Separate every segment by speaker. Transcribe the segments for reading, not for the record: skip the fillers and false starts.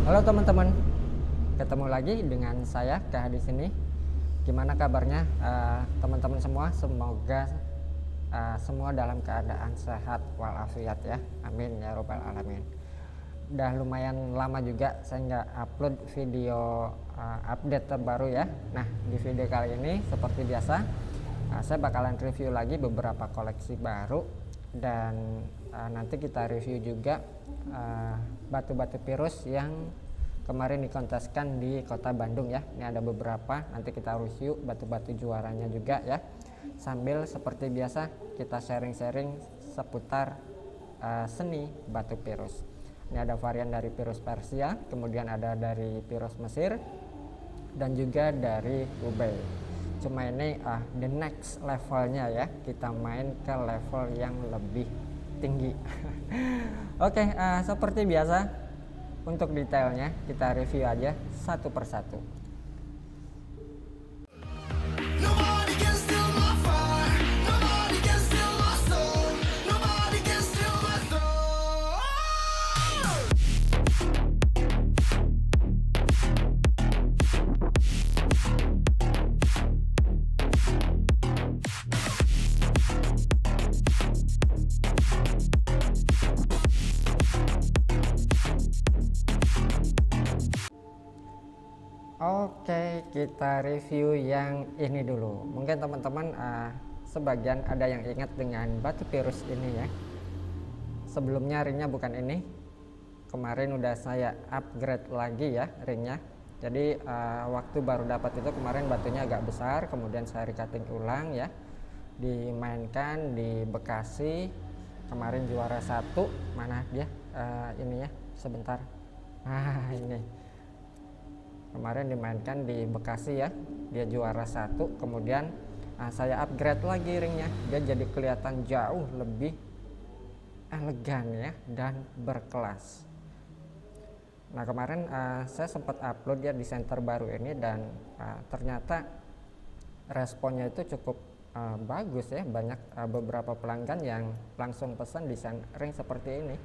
Speaker 1: Halo teman-teman, ketemu lagi dengan saya Kah di sini. Gimana kabarnya teman-teman semua? Semoga semua dalam keadaan sehat walafiat ya. Amin ya robbal alamin. Udah lumayan lama juga saya nggak upload video update terbaru ya. Nah, di video kali ini seperti biasa saya bakalan review lagi beberapa koleksi baru dan nanti kita review juga batu-batu virus yang kemarin dikonteskan di kota Bandung ya. Ini ada beberapa, nanti kita review batu-batu juaranya juga ya. Sambil seperti biasa kita sharing-sharing seputar seni batu virus. Ini ada varian dari virus Persia, kemudian ada dari virus Mesir dan juga dari Hubei. Cuma ini the next levelnya ya, kita main ke level yang lebih tinggi. Oke, seperti biasa untuk detailnya kita review aja satu persatu. Oke, kita review yang ini dulu. Mungkin teman-teman sebagian ada yang ingat dengan batu virus ini ya. Sebelumnya ringnya bukan ini. Kemarin udah saya upgrade lagi ya ringnya. Jadi waktu baru dapat itu kemarin batunya agak besar, kemudian saya recutting ulang ya. Dimainkan di Bekasi. Kemarin juara 1. Mana dia? Ini ya, sebentar. Ini. Kemarin dimainkan di Bekasi ya, dia juara 1. Kemudian saya upgrade lagi ringnya, dia jadi kelihatan jauh lebih elegan ya dan berkelas. Nah kemarin saya sempat upload ya desain terbaru ini dan ternyata responnya itu cukup bagus ya. Banyak beberapa pelanggan yang langsung pesan desain ring seperti ini.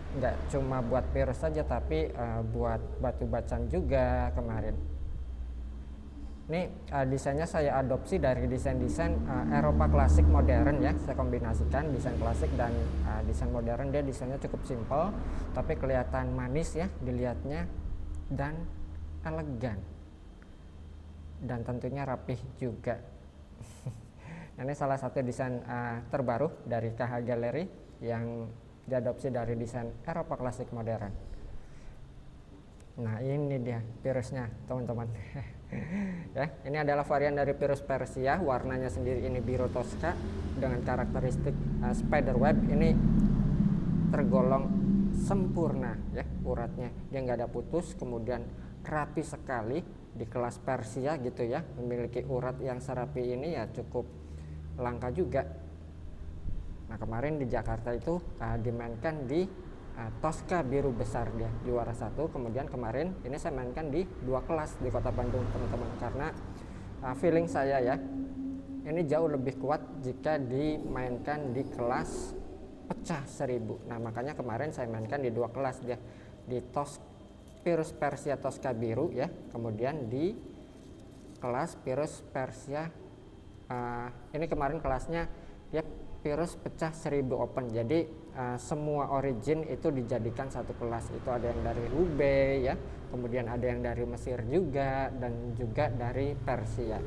Speaker 1: Nggak cuma buat virus saja tapi buat batu bacan juga kemarin. Ini desainnya saya adopsi dari desain-desain Eropa klasik modern ya. Saya kombinasikan desain klasik dan desain modern. Dia desainnya cukup simpel tapi kelihatan manis ya dilihatnya dan elegan dan tentunya rapih juga. Nah, ini salah satu desain terbaru dari KH Gallery yang diadopsi dari desain Eropa klasik modern. Nah ini dia virusnya teman-teman. Ya, ini adalah varian dari virus Persia, warnanya sendiri ini biru Tosca dengan karakteristik spider web. Ini tergolong sempurna ya uratnya, dia nggak ada putus, kemudian rapi sekali di kelas Persia gitu ya. Memiliki urat yang serapi ini ya cukup langka juga. Nah kemarin di Jakarta itu dimainkan di Tosca biru besar, dia juara 1. Kemudian kemarin ini saya mainkan di 2 kelas di kota Bandung teman-teman, karena feeling saya ya ini jauh lebih kuat jika dimainkan di kelas pecah 1000. Nah makanya kemarin saya mainkan di 2 kelas, dia di virus Persia Tosca biru ya, kemudian di kelas virus Persia ini kemarin kelasnya ya virus pecah 1000 open. Jadi semua origin itu dijadikan satu kelas. Itu ada yang dari Hubei ya, kemudian ada yang dari Mesir juga dan juga dari Persia.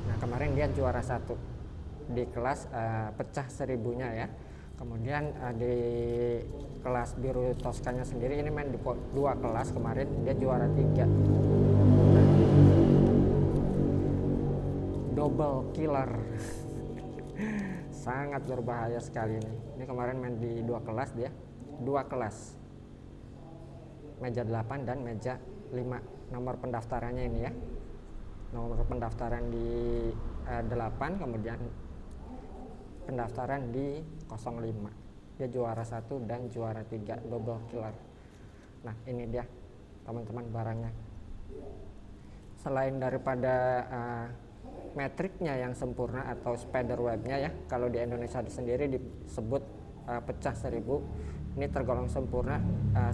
Speaker 1: Nah kemarin dia juara 1 di kelas pecah 1000-nya ya. Kemudian di kelas biru Toskanya sendiri ini main di 2 kelas, kemarin dia juara 3. Double killer. Sangat berbahaya sekali ini. Ini kemarin main di 2 kelas dia. 2 kelas. Meja 8 dan meja 5. Nomor pendaftarannya ini ya. Nomor pendaftaran di 8, kemudian pendaftaran di 05. Dia juara 1 dan juara 3, double killer. Nah, ini dia teman-teman barangnya. Selain daripada metriknya yang sempurna atau spider webnya ya, kalau di Indonesia sendiri disebut pecah 1000, ini tergolong sempurna.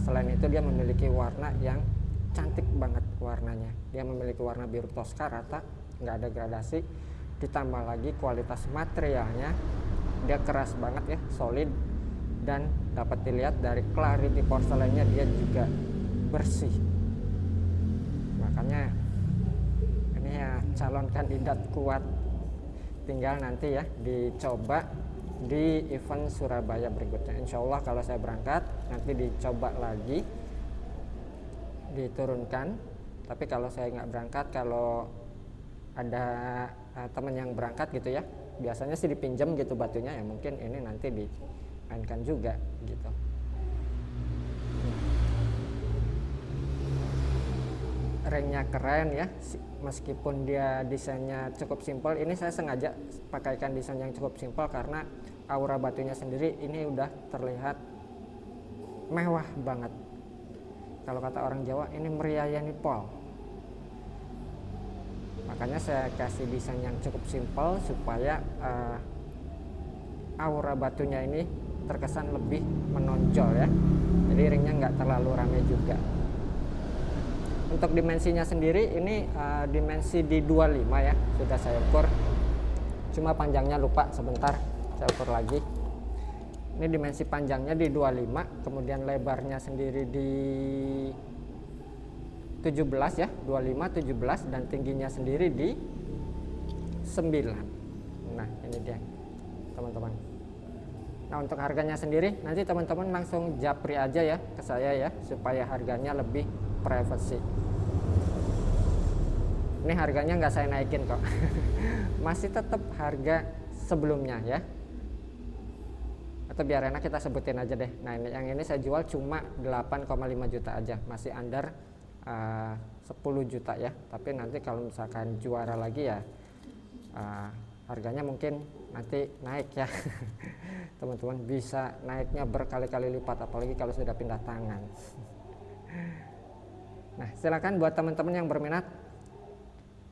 Speaker 1: Selain itu dia memiliki warna yang cantik banget warnanya, dia memiliki warna biru toska rata, nggak ada gradasi, ditambah lagi kualitas materialnya dia keras banget ya, solid, dan dapat dilihat dari clarity porselennya dia juga bersih. Makanya ini ya calon kandidat kuat, tinggal nanti ya dicoba di event Surabaya berikutnya. Insya Allah kalau saya berangkat nanti dicoba lagi, diturunkan. Tapi kalau saya nggak berangkat, kalau ada teman yang berangkat gitu ya, biasanya sih dipinjam gitu batunya ya, mungkin ini nanti dimainkan juga gitu. Ringnya keren ya, meskipun dia desainnya cukup simpel. Ini saya sengaja pakaikan desain yang cukup simpel karena aura batunya sendiri ini udah terlihat mewah banget. Kalau kata orang Jawa, ini meriayani pol. Makanya saya kasih desain yang cukup simpel supaya aura batunya ini terkesan lebih menonjol ya. Jadi ringnya nggak terlalu ramai juga. Untuk dimensinya sendiri ini dimensi di 25 ya, sudah saya ukur. Cuma panjangnya lupa, sebentar saya ukur lagi. Ini dimensi panjangnya di 25, kemudian lebarnya sendiri di 17 ya, 25 17, dan tingginya sendiri di 9. Nah, ini dia teman-teman. Nah, untuk harganya sendiri nanti teman-teman langsung japri aja ya ke saya ya, supaya harganya lebih privacy. Ini harganya nggak saya naikin kok. Masih tetap harga sebelumnya ya. Atau biar enak kita sebutin aja deh. Nah, yang ini saya jual cuma 8,5 juta aja, masih under 10 juta ya. Tapi nanti kalau misalkan juara lagi ya harganya mungkin nanti naik ya. Teman-teman bisa naiknya berkali-kali lipat, apalagi kalau sudah pindah tangan. Nah, silakan buat teman-teman yang berminat,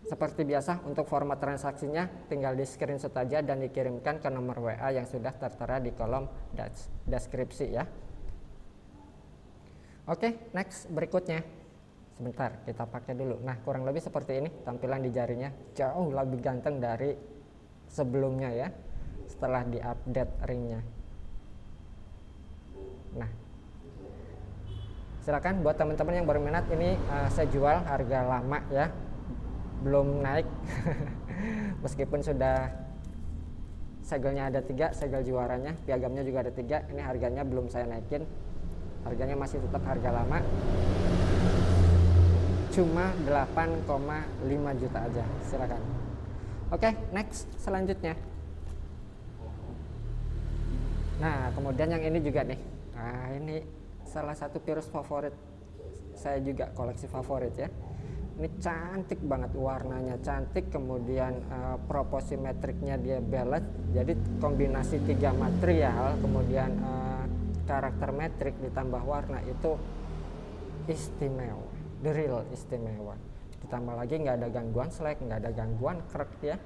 Speaker 1: seperti biasa untuk format transaksinya tinggal di screenshot aja dan dikirimkan ke nomor WA yang sudah tertera di kolom deskripsi ya. Oke, next berikutnya. Sebentar, kita pakai dulu. Nah, kurang lebih seperti ini tampilan di jarinya, jauh lebih ganteng dari sebelumnya ya, setelah diupdate ringnya. Nah, silakan buat teman-teman yang berminat, ini saya jual harga lama ya, belum naik. Meskipun sudah segelnya ada 3, segel juaranya, piagamnya juga ada 3, ini harganya belum saya naikin, harganya masih tetap harga lama, cuma 8,5 juta aja. Silakan. Oke, next selanjutnya. Nah, kemudian yang ini juga nih. Nah, ini salah satu Pyrrhus favorit saya juga, koleksi favorit ya. Ini cantik banget, warnanya cantik, kemudian proposimetriknya dia balance, jadi kombinasi 3 material, kemudian karakter metrik ditambah warna itu istimewa, the real istimewa. Ditambah lagi nggak ada gangguan slack, nggak ada gangguan krek ya.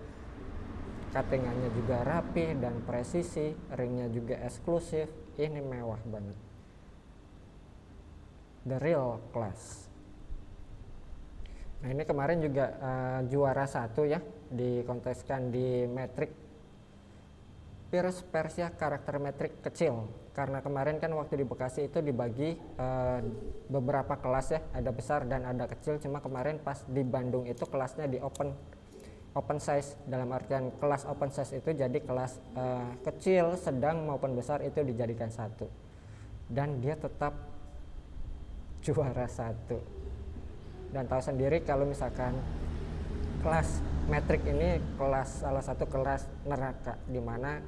Speaker 1: Cuttingannya juga rapi dan presisi, ringnya juga eksklusif, ini mewah banget, the real class. Nah, ini kemarin juga juara 1 ya, dikonteskan di metrik Pyrrhus Persia karakter metrik kecil, karena kemarin kan waktu di Bekasi itu dibagi beberapa kelas ya, ada besar dan ada kecil. Cuma kemarin pas di Bandung itu kelasnya di open size, dalam artian kelas open size itu jadi kelas kecil, sedang maupun besar itu dijadikan satu, dan dia tetap juara 1. Dan tahu sendiri kalau misalkan kelas metrik ini salah satu kelas neraka, dimana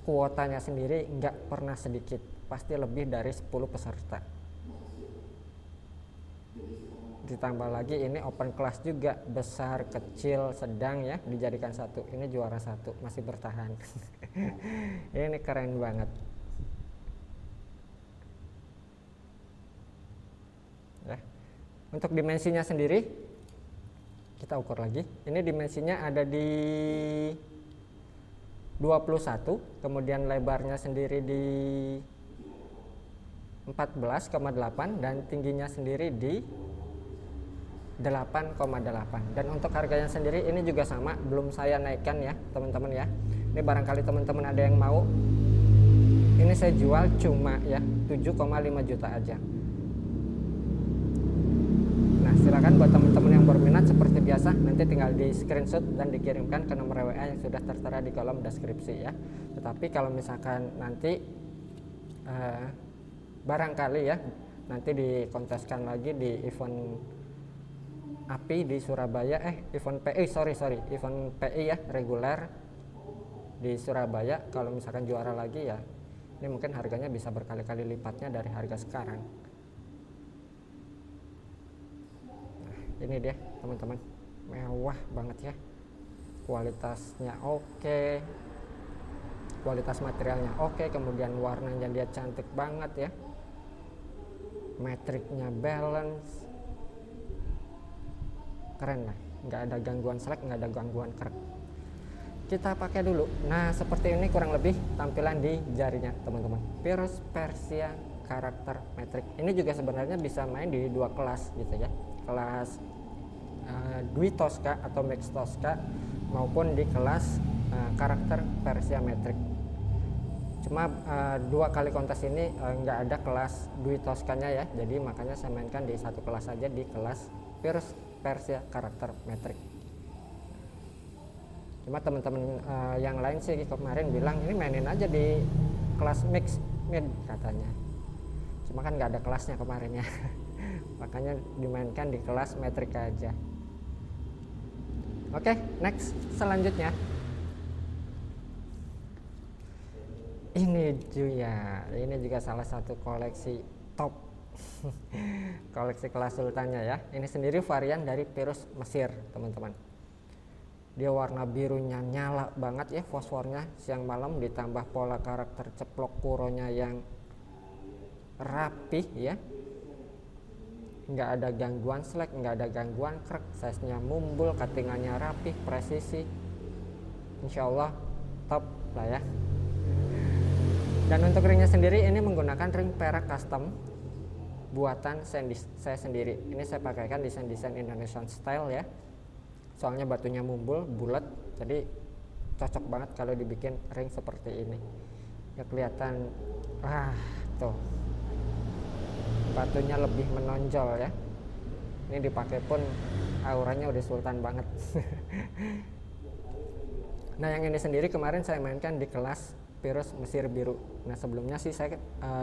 Speaker 1: kuotanya sendiri nggak pernah sedikit, pasti lebih dari 10 peserta. Ditambah lagi ini open class juga, besar, kecil, sedang ya, dijadikan satu. Ini juara 1, masih bertahan. Ini keren banget ya. Untuk dimensinya sendiri kita ukur lagi. Ini dimensinya ada di 21, kemudian lebarnya sendiri di 14,8 dan tingginya sendiri di 8,8. Dan untuk harganya sendiri ini juga sama, belum saya naikkan ya teman-teman ya. Ini barangkali teman-teman ada yang mau, ini saya jual cuma ya 7,5 juta aja. Nah silakan buat teman-teman yang berminat seperti biasa, nanti tinggal di screenshot dan dikirimkan ke nomor WA yang sudah tertera di kolom deskripsi ya. Tetapi kalau misalkan nanti barangkali ya nanti dikonteskan lagi di event API di Surabaya, event PI event PI ya reguler di Surabaya, kalau misalkan juara lagi ya ini mungkin harganya bisa berkali-kali lipatnya dari harga sekarang. Ini dia teman-teman, mewah banget ya, kualitasnya oke, kualitas materialnya oke, kemudian warnanya dia cantik banget ya, metriknya balance, keren lah, nggak ada gangguan selek, nggak ada gangguan krek. Kita pakai dulu. Nah seperti ini kurang lebih tampilan di jarinya teman-teman, Pyrrhus Persia karakter metrik. Ini juga sebenarnya bisa main di dua kelas gitu ya, kelas Dwi Tosca atau Max Tosca maupun di kelas karakter Persia metrik. Cuma dua kali kontes ini nggak ada kelas Dwi Toscanya ya, jadi makanya saya mainkan di satu kelas saja, di kelas Pyrrhus Persia karakter metrik. Cuma teman-teman yang lain sih kemarin bilang ini mainin aja di kelas mix mid katanya, cuma kan nggak ada kelasnya kemarin ya makanya dimainkan di kelas metrik aja. Oke, next selanjutnya ini juga salah satu koleksi top koleksi kelas sultannya ya. Ini sendiri varian dari Pyrrhus Mesir teman-teman. Dia warna birunya nyala banget ya, fosfornya siang malam, ditambah pola karakter ceplok kuronya yang rapih ya, nggak ada gangguan slack, nggak ada gangguan krek, size nya mumbul, cuttingannya rapih, presisi, insya Allah top lah ya. Dan untuk ringnya sendiri ini menggunakan ring perak custom buatan saya sendiri. Ini saya pakaikan desain Indonesian style ya, soalnya batunya mumbul bulat, jadi cocok banget kalau dibikin ring seperti ini ya. Kelihatan tuh batunya lebih menonjol ya. Ini dipakai pun auranya udah sultan banget Nah yang ini sendiri kemarin saya mainkan di kelas Pyrrhus Mesir biru. Nah sebelumnya sih saya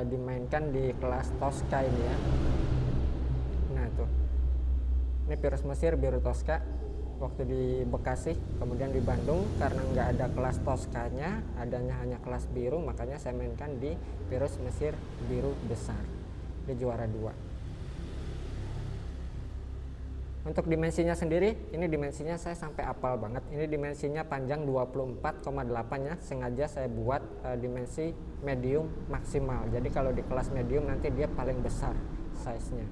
Speaker 1: dimainkan di kelas Tosca ini ya. Nah tuh, ini Pyrrhus Mesir biru Tosca waktu di Bekasi, kemudian di Bandung karena nggak ada kelas Toscanya, adanya hanya kelas biru, makanya saya mainkan di Pyrrhus Mesir biru besar. Dia juara 2. Untuk dimensinya sendiri, ini dimensinya saya sampai apal banget. Ini dimensinya panjang 24,8 ya, sengaja saya buat dimensi medium maksimal. Jadi kalau di kelas medium nanti dia paling besar size-nya.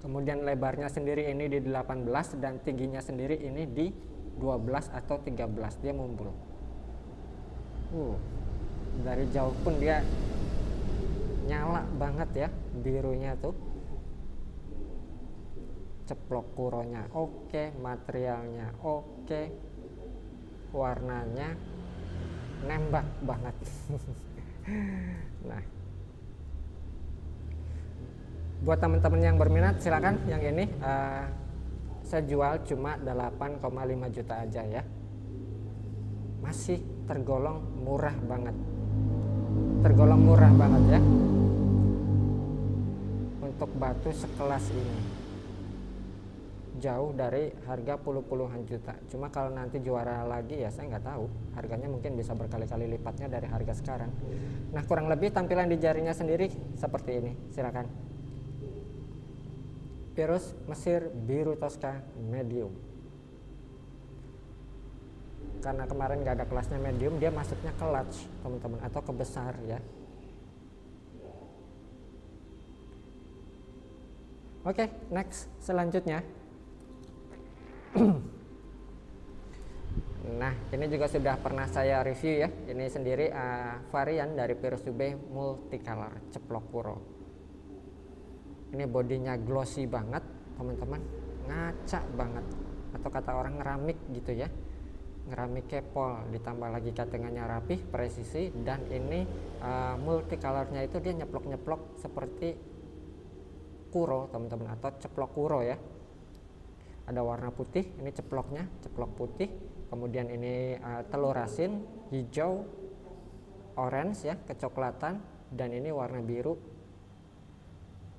Speaker 1: Kemudian lebarnya sendiri ini di 18 dan tingginya sendiri ini di 12 atau 13, dia mumbul. Dari jauh pun dia nyala banget ya, birunya tuh. Ceplok kuronya oke, materialnya oke, warnanya nembak banget Nah buat teman-teman yang berminat silakan, yang ini saya jual cuma 8,5 juta aja ya, masih tergolong murah banget ya untuk batu sekelas ini. Jauh dari harga puluhan juta. Cuma kalau nanti juara lagi ya saya nggak tahu, harganya mungkin bisa berkali-kali lipatnya dari harga sekarang. Nah kurang lebih tampilan di jarinya sendiri seperti ini. Silakan. Pyrrhus Mesir biru Tosca medium. Karena kemarin nggak ada kelasnya medium, dia masuknya ke large teman-teman, atau ke besar ya. Oke, next selanjutnya Nah, ini juga sudah pernah saya review ya. Ini sendiri varian dari Virus UB multicolor ceplok kuro. Ini bodinya glossy banget, teman-teman. Ngaca banget. Atau kata orang ngeramik gitu ya. Ngeramik kepol, ditambah lagi katingannya rapih, presisi, dan ini multicolornya itu dia nyeplok-nyeplok seperti kuro, teman-teman, atau ceplok kuro ya. Ada warna putih, ini ceploknya, ceplok putih. Kemudian ini telur asin, hijau, orange ya, kecoklatan, dan ini warna biru.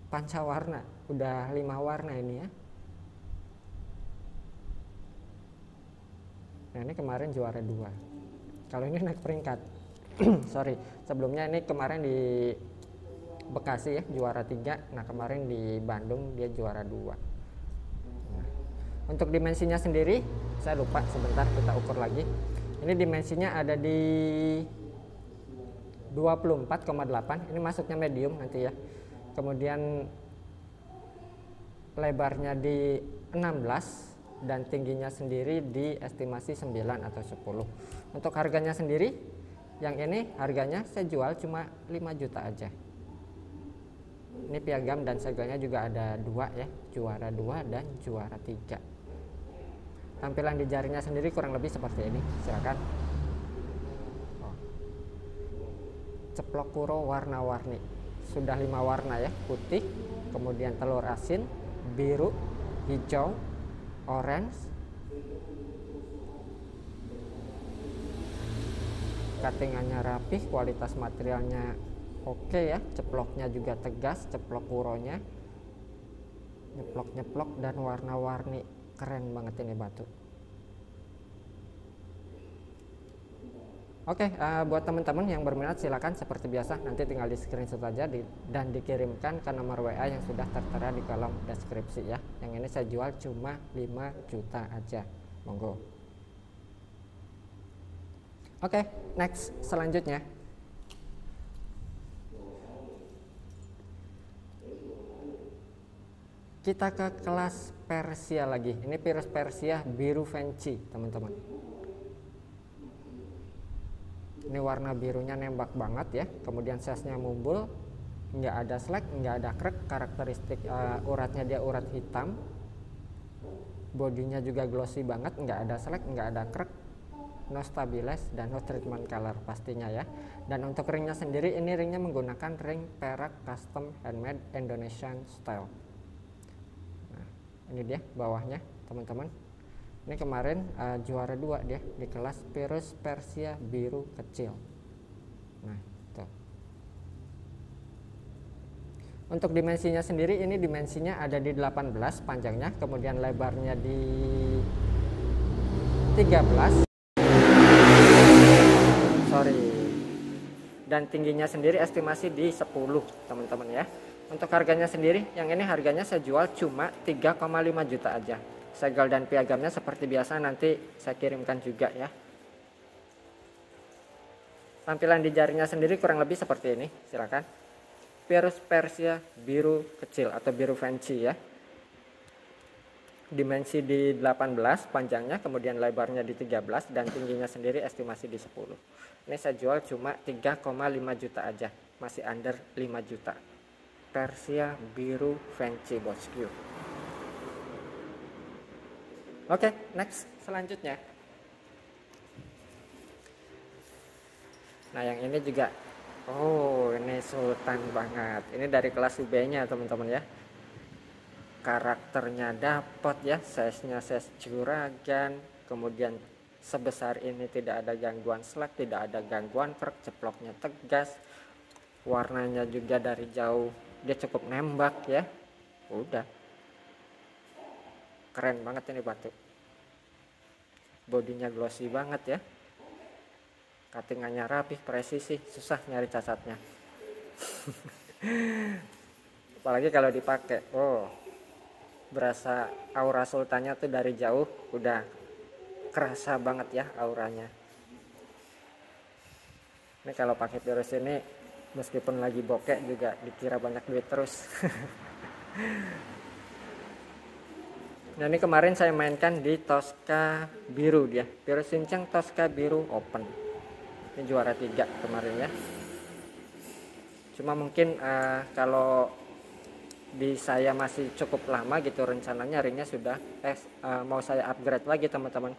Speaker 1: Pancawarna, udah 5 warna ini ya. Nah, ini kemarin juara 2. Kalau ini naik peringkat. Sorry, sebelumnya ini kemarin di Bekasi ya juara 3. Nah, kemarin di Bandung dia juara 2. Untuk dimensinya sendiri, saya lupa, sebentar kita ukur lagi. Ini dimensinya ada di 24,8. Ini masuknya medium nanti ya. Kemudian lebarnya di 16 dan tingginya sendiri di estimasi 9 atau 10. Untuk harganya sendiri, yang ini harganya saya jual cuma 5 juta aja. Ini piagam dan segelnya juga ada 2 ya, juara 2 dan juara 3. Tampilan di jarinya sendiri kurang lebih seperti ini, silakan. Ceplok kuro warna-warni, sudah 5 warna ya, putih, kemudian telur asin, biru, hijau, orange. Cuttingannya rapih, kualitas materialnya oke ya, ceploknya juga tegas, ceplok kuronya nyeplok-nyeplok dan warna-warni, keren banget ini batu. Oke, buat teman-teman yang berminat silakan seperti biasa nanti tinggal di screenshot aja dan dikirimkan ke nomor WA yang sudah tertera di kolom deskripsi ya. Yang ini saya jual cuma 5 juta aja, monggo. Oke, next selanjutnya. Kita ke kelas Persia lagi. Ini Virus Persia biru fancy, teman-teman. Ini warna birunya nembak banget ya. Kemudian size-nya mumbul, nggak ada slack, nggak ada krek. Karakteristik uratnya dia urat hitam. Bodinya juga glossy banget, nggak ada slack, nggak ada krek. No stabilize dan no treatment color pastinya ya. Dan untuk ringnya sendiri, ini ringnya menggunakan ring perak custom handmade Indonesian style. Ini dia bawahnya, teman-teman. Ini kemarin juara 2 dia di kelas Virus Persia biru kecil. Nah, tuh. Untuk dimensinya sendiri, ini dimensinya ada di 18 panjangnya, kemudian lebarnya di 13. Sorry. Dan tingginya sendiri estimasi di 10, teman-teman ya. Untuk harganya sendiri, yang ini harganya saya jual cuma 3,5 juta aja. Segel dan piagamnya seperti biasa nanti saya kirimkan juga ya. Tampilan di jarinya sendiri kurang lebih seperti ini, silakan. Virus Persia biru kecil atau biru fancy ya. Dimensi di 18 panjangnya, kemudian lebarnya di 13 dan tingginya sendiri estimasi di 10. Ini saya jual cuma 3,5 juta aja, masih under 5 juta. Persia biru fancy bosku. Oke, next selanjutnya. Nah, yang ini juga, oh ini sultan banget. Ini dari kelas UB-nya teman-teman ya. Karakternya dapat ya, size-nya size juragan, kemudian sebesar ini tidak ada gangguan slack, tidak ada gangguan krek, ceploknya tegas, warnanya juga dari jauh dia cukup nembak ya. Udah keren banget ini batu, bodinya glossy banget ya, cuttingannya rapih, presisi, susah nyari cacatnya. Apalagi kalau dipakai, oh berasa aura sultannya tuh dari jauh udah kerasa banget ya auranya. Ini kalau pakai virus ini meskipun lagi bokeh juga dikira banyak duit terus. Nah ini kemarin saya mainkan di Tosca biru dia, Virus Shinchan Tosca biru open. Ini juara 3 kemarin ya. Cuma mungkin kalau di saya masih cukup lama gitu, rencananya ringnya sudah mau saya upgrade lagi teman-teman.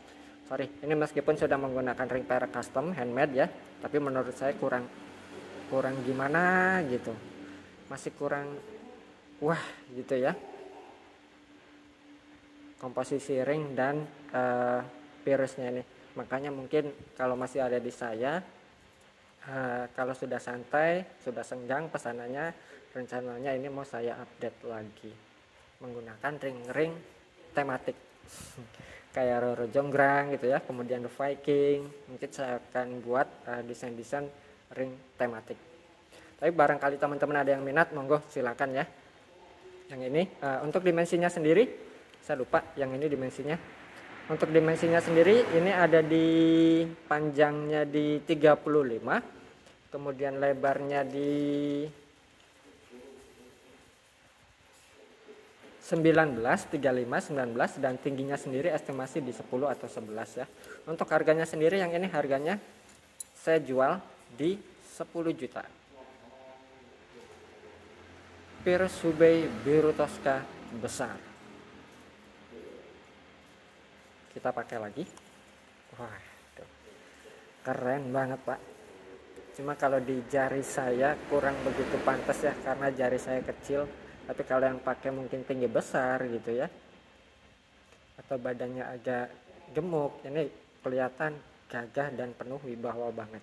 Speaker 1: Sorry, ini meskipun sudah menggunakan ring pair custom handmade ya, tapi menurut saya kurang gimana gitu, masih kurang wah gitu ya, komposisi ring dan virusnya ini. Makanya mungkin kalau masih ada di saya, kalau sudah santai, sudah senggang pesanannya, rencananya ini mau saya update lagi menggunakan ring-ring tematik kayak Roro Jonggrang gitu ya, kemudian The Viking. Mungkin saya akan buat desain-desain ring tematik. Tapi barangkali teman-teman ada yang minat, monggo silakan ya. Yang ini untuk dimensinya sendiri saya lupa yang ini dimensinya. Untuk dimensinya sendiri ini ada di panjangnya di 35, kemudian lebarnya di 19, 35, 19, dan tingginya sendiri estimasi di 10 atau 11 ya. Untuk harganya sendiri yang ini harganya saya jual di 10 juta. Virus Hubei biru Tosca besar. Kita pakai lagi. Wah, tuh. Keren banget pak. Cuma kalau di jari saya kurang begitu pantas ya, karena jari saya kecil. Tapi kalau yang pakai mungkin tinggi besar gitu ya, atau badannya agak gemuk, ini kelihatan gagah dan penuh wibawa banget.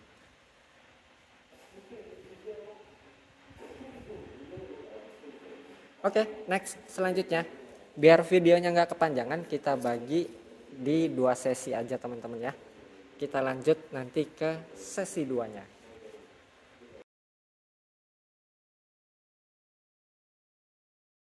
Speaker 1: Oke, next selanjutnya, biar videonya nggak kepanjangan, kita bagi di 2 sesi aja teman-teman ya. Kita lanjut nanti ke sesi 2-nya.